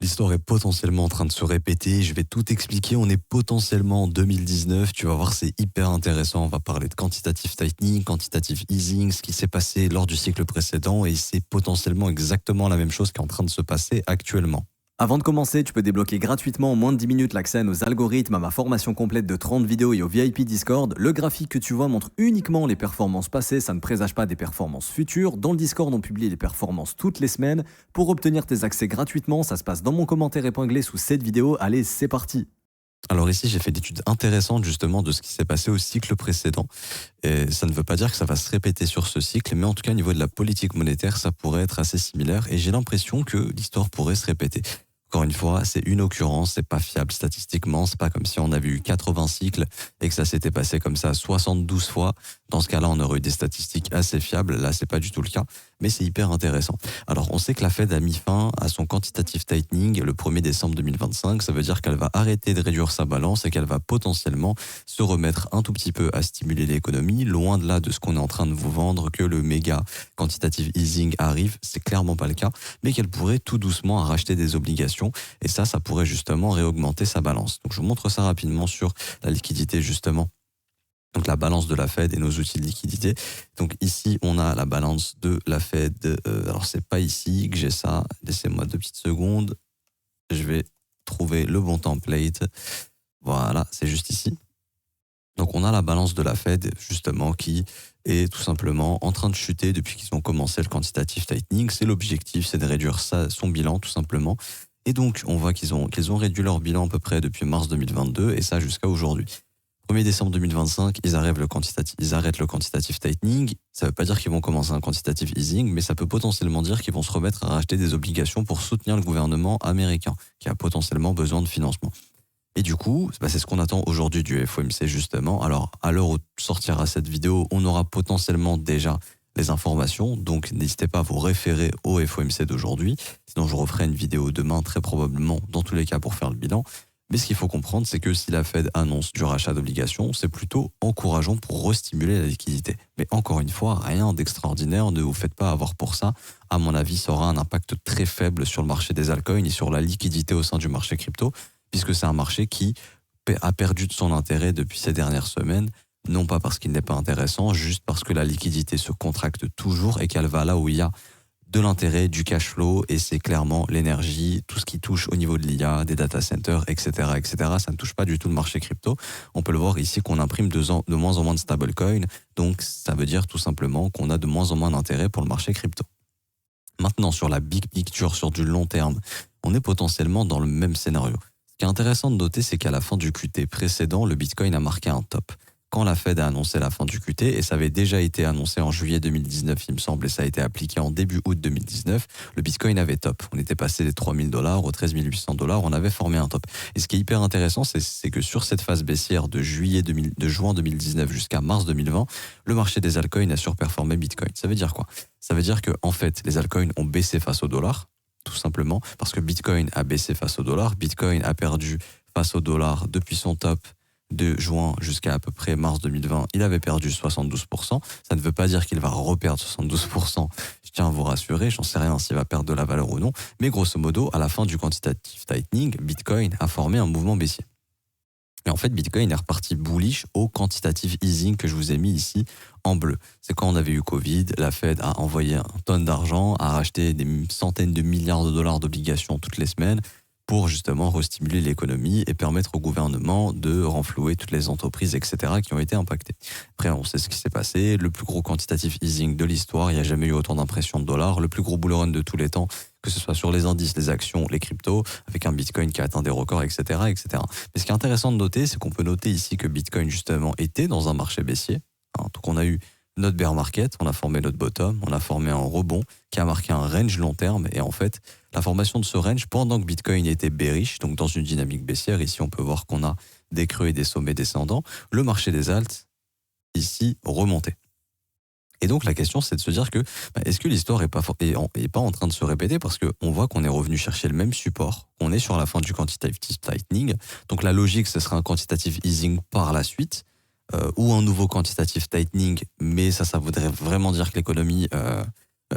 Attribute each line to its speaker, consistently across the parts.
Speaker 1: L'histoire est potentiellement en train de se répéter. Je vais tout expliquer. On est potentiellement en 2019. Tu vas voir, c'est hyper intéressant. On va parler de quantitative tightening, quantitative easing, ce qui s'est passé lors du cycle précédent. Et c'est potentiellement exactement la même chose qui est en train de se passer actuellement.
Speaker 2: Avant de commencer, tu peux débloquer gratuitement en moins de 10 minutes l'accès à nos algorithmes, à ma formation complète de 30 vidéos et au VIP Discord. Le graphique que tu vois montre uniquement les performances passées, ça ne présage pas des performances futures. Dans le Discord, on publie les performances toutes les semaines. Pour obtenir tes accès gratuitement, ça se passe dans mon commentaire épinglé sous cette vidéo. Allez, c'est parti!
Speaker 1: Alors ici, j'ai fait des études intéressantes justement de ce qui s'est passé au cycle précédent. Et ça ne veut pas dire que ça va se répéter sur ce cycle, mais en tout cas, au niveau de la politique monétaire, ça pourrait être assez similaire. Et j'ai l'impression que l'histoire pourrait se répéter. Encore une fois, c'est une occurrence, c'est pas fiable statistiquement, c'est pas comme si on avait eu 80 cycles et que ça s'était passé comme ça 72 fois. Dans ce cas-là, on aurait eu des statistiques assez fiables. Là, c'est pas du tout le cas, mais c'est hyper intéressant. Alors, on sait que la Fed a mis fin à son quantitative tightening le 1er décembre 2025. Ça veut dire qu'elle va arrêter de réduire sa balance et qu'elle va potentiellement se remettre un tout petit peu à stimuler l'économie. Loin de là de ce qu'on est en train de vous vendre, que le méga quantitative easing arrive, c'est clairement pas le cas, mais qu'elle pourrait tout doucement racheter des obligations. Et ça pourrait justement réaugmenter sa balance. Donc je vous montre ça rapidement sur la liquidité justement. Donc la balance de la Fed et nos outils de liquidité. Donc ici on a la balance de la Fed. Alors c'est pas ici que j'ai ça. Laissez-moi 2 petites secondes. Je vais trouver le bon template. Voilà, c'est juste ici. Donc on a la balance de la Fed justement qui est tout simplement en train de chuter depuis qu'ils ont commencé le quantitative tightening. C'est l'objectif, c'est de réduire son bilan tout simplement. Et donc, on voit qu'ils ont réduit leur bilan à peu près depuis mars 2022 et ça jusqu'à aujourd'hui. 1er décembre 2025, ils arrêtent le quantitative tightening. Ça ne veut pas dire qu'ils vont commencer un quantitative easing, mais ça peut potentiellement dire qu'ils vont se remettre à racheter des obligations pour soutenir le gouvernement américain, qui a potentiellement besoin de financement. Et du coup, c'est ce qu'on attend aujourd'hui du FOMC justement. Alors, à l'heure où sortira cette vidéo, on aura potentiellement déjà les informations, donc n'hésitez pas à vous référer au FOMC d'aujourd'hui, sinon je referai une vidéo demain très probablement dans tous les cas pour faire le bilan. Mais ce qu'il faut comprendre, c'est que si la Fed annonce du rachat d'obligations, c'est plutôt encourageant pour restimuler la liquidité. Mais encore une fois, rien d'extraordinaire, ne vous faites pas avoir pour ça. À mon avis, ça aura un impact très faible sur le marché des altcoins et sur la liquidité au sein du marché crypto, puisque c'est un marché qui a perdu de son intérêt depuis ces dernières semaines. Non pas parce qu'il n'est pas intéressant, juste parce que la liquidité se contracte toujours et qu'elle va là où il y a de l'intérêt, du cash flow, et c'est clairement l'énergie, tout ce qui touche au niveau de l'IA, des data centers, etc., etc. Ça ne touche pas du tout le marché crypto. On peut le voir ici qu'on imprime de moins en moins de stablecoins, donc ça veut dire tout simplement qu'on a de moins en moins d'intérêt pour le marché crypto. Maintenant, sur la big picture, sur du long terme, on est potentiellement dans le même scénario. Ce qui est intéressant de noter, c'est qu'à la fin du QT précédent, le Bitcoin a marqué un top. Quand la Fed a annoncé la fin du QT, et ça avait déjà été annoncé en juillet 2019, il me semble, et ça a été appliqué en début août 2019, le Bitcoin avait top. On était passé des 3 000 $ aux 13 800 $, on avait formé un top. Et ce qui est hyper intéressant, c'est que sur cette phase baissière de juin 2019 jusqu'à mars 2020, le marché des altcoins a surperformé Bitcoin. Ça veut dire quoi? Ça veut dire que, en fait, les altcoins ont baissé face au dollar, tout simplement, parce que Bitcoin a baissé face au dollar. Bitcoin a perdu face au dollar depuis son top de juin jusqu'à peu près mars 2020, il avait perdu 72%. Ça ne veut pas dire qu'il va reperdre 72%. Je tiens à vous rassurer, j'en sais rien s'il va perdre de la valeur ou non. Mais grosso modo, à la fin du quantitative tightening, Bitcoin a formé un mouvement baissier. Et en fait, Bitcoin est reparti bullish au quantitative easing que je vous ai mis ici en bleu. C'est quand on avait eu Covid, la Fed a envoyé un tonne d'argent, a racheté des centaines de milliards de dollars d'obligations toutes les semaines, pour justement restimuler l'économie et permettre au gouvernement de renflouer toutes les entreprises, etc., qui ont été impactées. Après, on sait ce qui s'est passé. Le plus gros quantitative easing de l'histoire. Il n'y a jamais eu autant d'impression de dollars. Le plus gros bull run de tous les temps, que ce soit sur les indices, les actions, les cryptos, avec un Bitcoin qui a atteint des records, etc., etc. Mais ce qui est intéressant de noter, c'est qu'on peut noter ici que Bitcoin, justement, était dans un marché baissier. Donc, on a eu notre bear market, on a formé notre bottom, on a formé un rebond qui a marqué un range long terme. Et en fait, la formation de ce range, pendant que Bitcoin était bearish, donc dans une dynamique baissière, ici on peut voir qu'on a des creux et des sommets descendants, le marché des alts, ici, remontait. Et donc la question, c'est de se dire que est-ce que l'histoire est pas en train de se répéter, parce qu'on voit qu'on est revenu chercher le même support, qu'on est sur la fin du quantitative tightening. Donc la logique, ce serait un quantitative easing par la suite, ou un nouveau quantitative tightening, mais ça voudrait vraiment dire que l'économie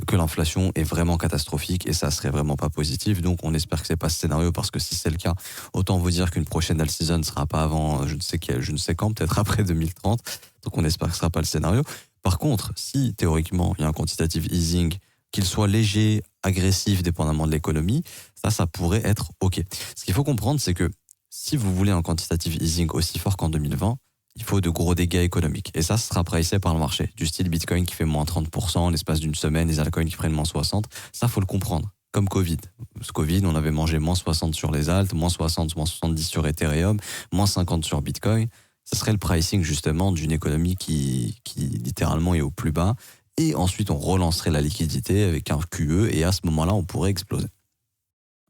Speaker 1: que l'inflation est vraiment catastrophique et ça serait vraiment pas positif. Donc on espère que c'est pas ce scénario, parce que si c'est le cas, autant vous dire qu'une prochaine all season ne sera pas avant je ne sais quand, peut-être après 2030. Donc on espère que ce sera pas le scénario. Par contre, si théoriquement il y a un quantitative easing, qu'il soit léger, agressif, dépendamment de l'économie, ça pourrait être OK. Ce qu'il faut comprendre, c'est que si vous voulez un quantitative easing aussi fort qu'en 2020, il faut de gros dégâts économiques. Et ça sera pricé par le marché. Du style Bitcoin qui fait moins 30% en l'espace d'une semaine, les altcoins qui prennent moins 60%. Ça, faut le comprendre. Comme Covid. Ce Covid, on avait mangé moins 60 sur les alts, moins 60, moins 70 sur Ethereum, moins 50 sur Bitcoin. Ce serait le pricing justement d'une économie qui littéralement est au plus bas. Et ensuite, on relancerait la liquidité avec un QE et à ce moment-là, on pourrait exploser.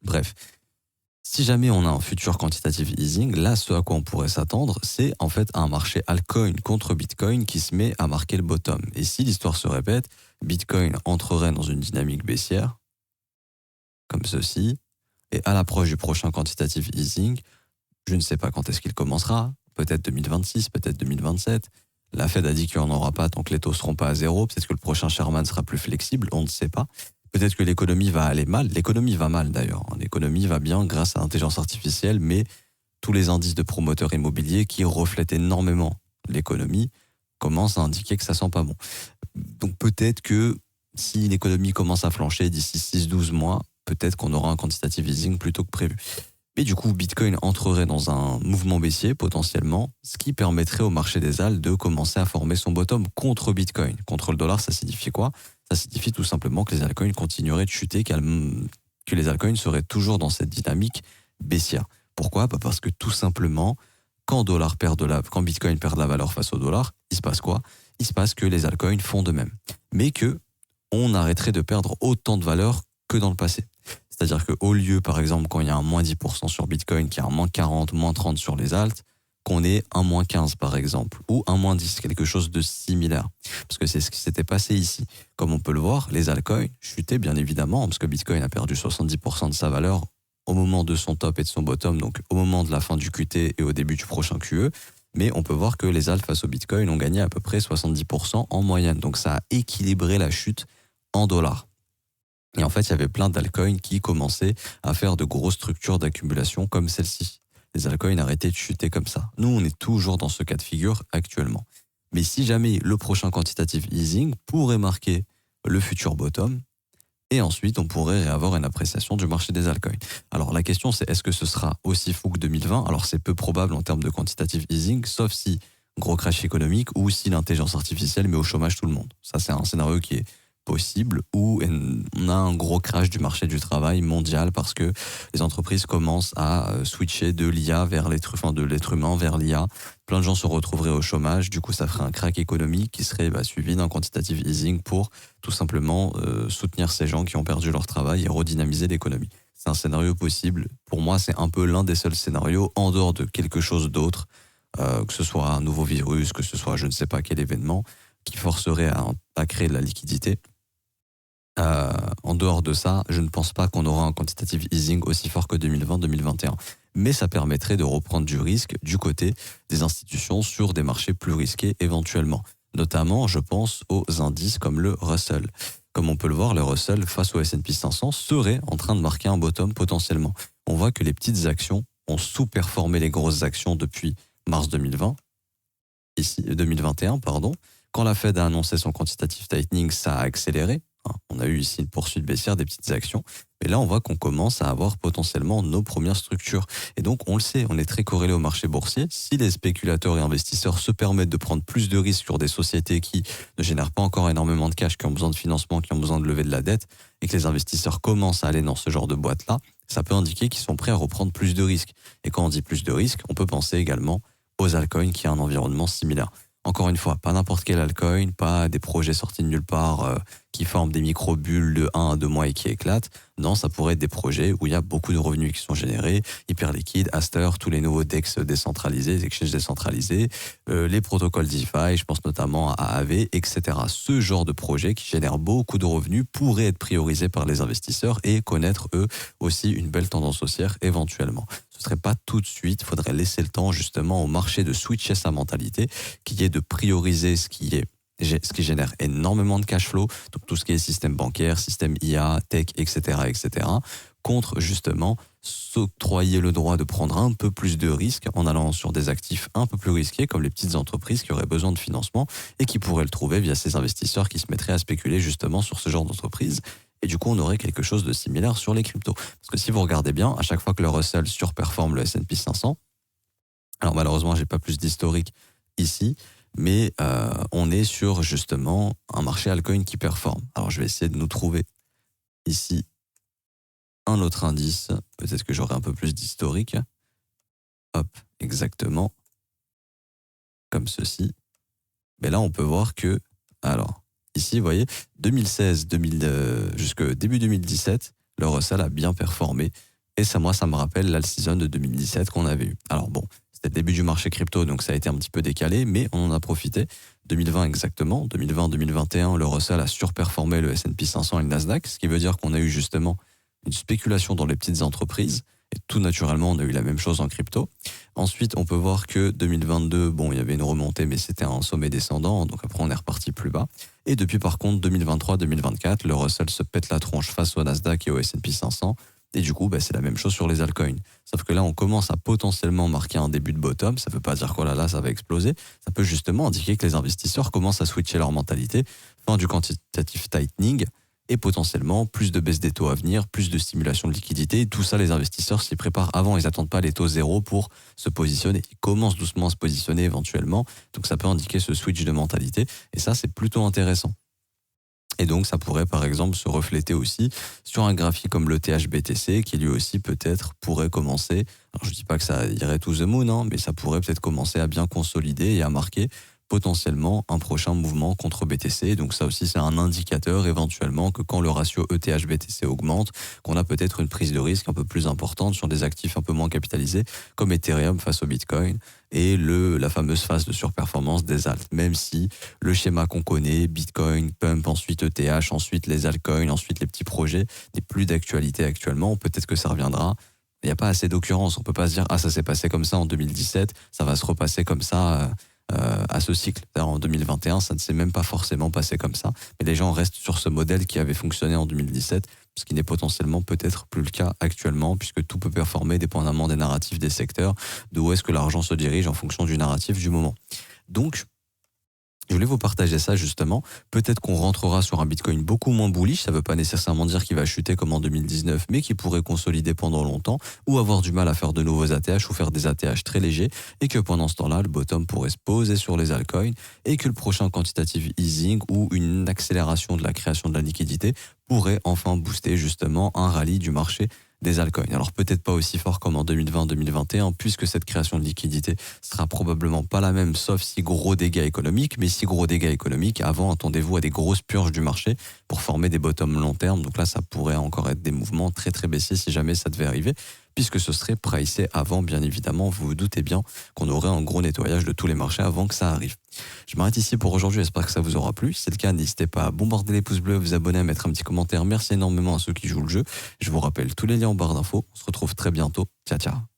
Speaker 1: Bref. Si jamais on a un futur quantitative easing, là, ce à quoi on pourrait s'attendre, c'est en fait un marché altcoin contre Bitcoin qui se met à marquer le bottom. Et si l'histoire se répète, Bitcoin entrerait dans une dynamique baissière, comme ceci, et à l'approche du prochain quantitative easing, je ne sais pas quand est-ce qu'il commencera, peut-être 2026, peut-être 2027. La Fed a dit qu'il n'y en aura pas tant que les taux ne seront pas à zéro. Peut-être que le prochain Sherman sera plus flexible, on ne sait pas. Peut-être que l'économie va aller mal. L'économie va mal d'ailleurs. L'économie va bien grâce à l'intelligence artificielle, mais tous les indices de promoteurs immobiliers qui reflètent énormément l'économie commencent à indiquer que ça sent pas bon. Donc peut-être que si l'économie commence à flancher d'ici 6-12 mois, peut-être qu'on aura un quantitative easing plutôt que prévu. Et du coup, Bitcoin entrerait dans un mouvement baissier potentiellement, ce qui permettrait au marché des alts de commencer à former son bottom contre Bitcoin. Contre le dollar, ça signifie quoi? Ça signifie tout simplement que les altcoins continueraient de chuter, que les altcoins seraient toujours dans cette dynamique baissière. Pourquoi? Parce que tout simplement, quand Bitcoin perd de la valeur face au dollar, il se passe quoi? Il se passe que les altcoins font de même. Mais que on arrêterait de perdre autant de valeur que dans le passé. C'est-à-dire qu'au lieu, par exemple, quand il y a un moins 10% sur Bitcoin, qu'il y a un moins 40, moins 30 sur les alts, qu'on ait un moins 15 par exemple, ou un moins 10, quelque chose de similaire. Parce que c'est ce qui s'était passé ici. Comme on peut le voir, les altcoins chutaient bien évidemment, parce que Bitcoin a perdu 70% de sa valeur au moment de son top et de son bottom, donc au moment de la fin du QT et au début du prochain QE. Mais on peut voir que les alts face au Bitcoin ont gagné à peu près 70% en moyenne. Donc ça a équilibré la chute en dollars. Et en fait, il y avait plein d'altcoins qui commençaient à faire de grosses structures d'accumulation comme celle-ci. Les altcoins arrêtaient de chuter comme ça. Nous, on est toujours dans ce cas de figure actuellement. Mais si jamais le prochain quantitative easing pourrait marquer le futur bottom, et ensuite on pourrait réavoir une appréciation du marché des altcoins. Alors la question c'est, est-ce que ce sera aussi fou que 2020? Alors c'est peu probable en termes de quantitative easing, sauf si gros crash économique ou si l'intelligence artificielle met au chômage tout le monde. Ça c'est un scénario qui est possible, où on a un gros crash du marché du travail mondial parce que les entreprises commencent à switcher de l'IA vers de l'être humain vers l'IA. Plein de gens se retrouveraient au chômage, du coup ça ferait un crack économique qui serait suivi d'un quantitative easing pour tout simplement soutenir ces gens qui ont perdu leur travail et redynamiser l'économie. C'est un scénario possible. Pour moi, c'est un peu l'un des seuls scénarios en dehors de quelque chose d'autre, que ce soit un nouveau virus, que ce soit je ne sais pas quel événement qui forcerait à créer de la liquidité. En dehors de ça, je ne pense pas qu'on aura un quantitative easing aussi fort que 2020-2021. Mais ça permettrait de reprendre du risque du côté des institutions sur des marchés plus risqués éventuellement. Notamment, je pense aux indices comme le Russell. Comme on peut le voir, le Russell face au S&P 500 serait en train de marquer un bottom potentiellement. On voit que les petites actions ont sous-performé les grosses actions depuis mars 2021. Quand la Fed a annoncé son quantitative tightening, ça a accéléré. On a eu ici une poursuite baissière des petites actions. Mais là, on voit qu'on commence à avoir potentiellement nos premières structures. Et donc, on le sait, on est très corrélé au marché boursier. Si les spéculateurs et investisseurs se permettent de prendre plus de risques sur des sociétés qui ne génèrent pas encore énormément de cash, qui ont besoin de financement, qui ont besoin de lever de la dette, et que les investisseurs commencent à aller dans ce genre de boîte-là, ça peut indiquer qu'ils sont prêts à reprendre plus de risques. Et quand on dit plus de risques, on peut penser également aux altcoins qui ont un environnement similaire. Encore une fois, pas n'importe quel altcoin, pas des projets sortis de nulle part qui forment des micro-bulles de 1 à 2 mois et qui éclatent. Non, ça pourrait être des projets où il y a beaucoup de revenus qui sont générés, hyper liquides, Aster, tous les nouveaux DEX décentralisés, les exchanges décentralisés, les protocoles DeFi, je pense notamment à Aave, etc. Ce genre de projets qui génèrent beaucoup de revenus pourraient être priorisés par les investisseurs et connaître eux aussi une belle tendance haussière éventuellement. Ce serait pas tout de suite, il faudrait laisser le temps justement au marché de switcher sa mentalité, qui est de prioriser ce qui est ce qui génère énormément de cash flow, donc tout ce qui est système bancaire, système IA, tech, etc., contre justement s'octroyer le droit de prendre un peu plus de risques en allant sur des actifs un peu plus risqués, comme les petites entreprises qui auraient besoin de financement et qui pourraient le trouver via ces investisseurs qui se mettraient à spéculer justement sur ce genre d'entreprise. Et du coup, on aurait quelque chose de similaire sur les cryptos. Parce que si vous regardez bien, à chaque fois que le Russell surperforme le S&P 500, alors malheureusement, j'ai pas plus d'historique ici, mais on est sur justement un marché altcoin qui performe. Alors je vais essayer de nous trouver ici un autre indice. Peut-être que j'aurai un peu plus d'historique. Hop, exactement. Comme ceci. Mais là, on peut voir que, alors, ici, vous voyez, 2016, jusque début 2017, le Russell a bien performé. Et ça, moi, ça me rappelle la season de 2017 qu'on avait eu. Alors bon, c'était le début du marché crypto, donc ça a été un petit peu décalé, mais on en a profité. 2020 exactement, 2020-2021, le Russell a surperformé le S&P 500 et le Nasdaq, ce qui veut dire qu'on a eu justement une spéculation dans les petites entreprises. Et tout naturellement, on a eu la même chose en crypto. Ensuite, on peut voir que 2022, bon, il y avait une remontée, mais c'était un sommet descendant, donc après on est reparti plus bas. Et depuis par contre, 2023-2024, le Russell se pète la tronche face au Nasdaq et au S&P 500. Et du coup, c'est la même chose sur les altcoins. Sauf que là, on commence à potentiellement marquer un début de bottom. Ça ne veut pas dire que là, ça va exploser. Ça peut justement indiquer que les investisseurs commencent à switcher leur mentalité, fin du quantitative tightening, et potentiellement plus de baisse des taux à venir, plus de stimulation de liquidité. Et tout ça, les investisseurs s'y préparent avant. Ils n'attendent pas les taux zéro pour se positionner. Ils commencent doucement à se positionner éventuellement. Donc ça peut indiquer ce switch de mentalité. Et ça, c'est plutôt intéressant. Et donc, ça pourrait, par exemple, se refléter aussi sur un graphique comme le THBTC, qui lui aussi, peut-être, pourrait commencer. Alors, je ne dis pas que ça irait to the moon, hein, mais ça pourrait peut-être commencer à bien consolider et à marquer potentiellement un prochain mouvement contre BTC. Donc ça aussi, c'est un indicateur éventuellement que quand le ratio ETH-BTC augmente, qu'on a peut-être une prise de risque un peu plus importante sur des actifs un peu moins capitalisés, comme Ethereum face au Bitcoin, et la fameuse phase de surperformance des alts. Même si le schéma qu'on connaît, Bitcoin, Pump, ensuite ETH, ensuite les altcoins, ensuite les petits projets, n'est plus d'actualité actuellement, peut-être que ça reviendra. Il n'y a pas assez d'occurrence. On peut pas se dire, ah, ça s'est passé comme ça en 2017, ça va se repasser comme ça à ce cycle. En 2021, ça ne s'est même pas forcément passé comme ça. Mais les gens restent sur ce modèle qui avait fonctionné en 2017, ce qui n'est potentiellement peut-être plus le cas actuellement, puisque tout peut performer dépendamment des narratifs des secteurs, d'où est-ce que l'argent se dirige en fonction du narratif du moment. Donc, je voulais vous partager ça justement. Peut-être qu'on rentrera sur un Bitcoin beaucoup moins bullish. Ça ne veut pas nécessairement dire qu'il va chuter comme en 2019, mais qu'il pourrait consolider pendant longtemps ou avoir du mal à faire de nouveaux ATH ou faire des ATH très légers et que pendant ce temps-là, le bottom pourrait se poser sur les altcoins et que le prochain quantitative easing ou une accélération de la création de la liquidité pourrait enfin booster justement un rallye du marché des altcoins. Alors peut-être pas aussi fort comme en 2020-2021, puisque cette création de liquidité sera probablement pas la même, sauf si gros dégâts économiques. Mais si gros dégâts économiques, avant, attendez-vous à des grosses purges du marché pour former des bottoms long terme. Donc là, ça pourrait encore être des mouvements très très baissiers si jamais ça devait arriver, puisque ce serait pricé avant, bien évidemment. Vous vous doutez bien qu'on aurait un gros nettoyage de tous les marchés avant que ça arrive. Je m'arrête ici pour aujourd'hui, j'espère que ça vous aura plu. Si c'est le cas, n'hésitez pas à bombarder les pouces bleus, vous abonner, à mettre un petit commentaire. Merci énormément à ceux qui jouent le jeu. Je vous rappelle tous les liens en barre d'infos. On se retrouve très bientôt. Ciao, ciao.